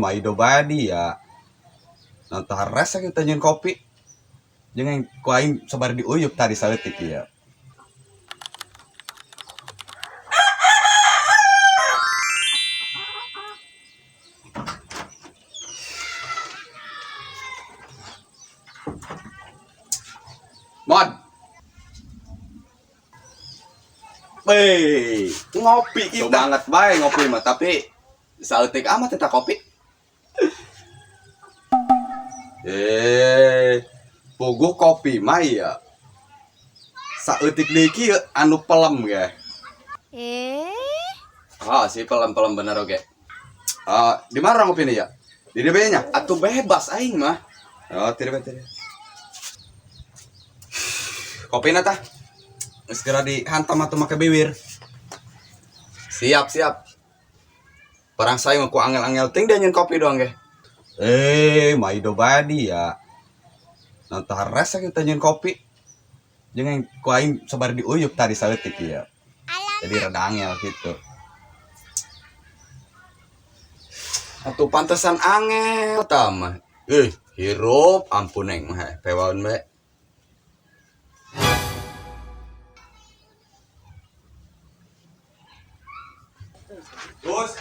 maido badi ya. Nantah rasa kita nyen kopi. Jangan kuaing sabar diuyup tadi saeutik ya. Mod. Weh, ngopi kita. Banget bae ngopi mah, tapi saeutik amat eta kopi. Puguh kopi mah ya. Saeutik deui kieu anu pelem ge. Si pelem-pelem bener oge. Di mana ngopi nih ya? Di DB nya? Atuh bebas aing mah. Tidak. Kopi tah. Segera dihantam atau make bibir. Siap. Perang saya ngaku angel-angel ting dia nyen kopi doang ge. Maido badi ya. Nantah rasa kita nyen kopi. Jangan kuaing sabar diuyup tadi saeutik ya. Jadi rada angel gitu. Atuh pantesan angel tama. Hirup ampun neng mah pewaun bae. Gus.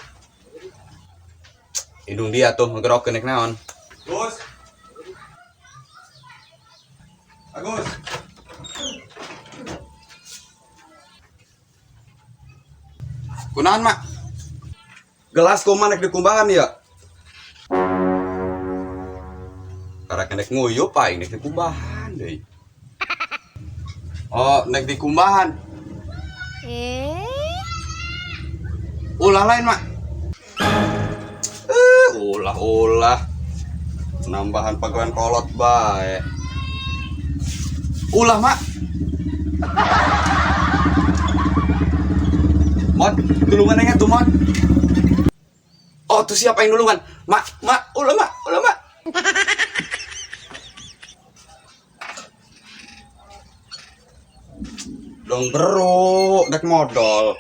Hidung dia tuh ngegerok kenek naon. Gus. Agus. Kunaon, Mak? Gelas kumaha nek dikumbahan ya? Karena kenek nguyup aing nek dikumbahan deui. Nek dikumbahan. Ulah lain, Mak. Ulah. Nambahan pagawean kolot bae. Ulah, Mak. Mod, tulungan aja tuh, Mod. Tuh siapa yang nulungan? Mak, ulah, Mak. Dong bro, dek modal.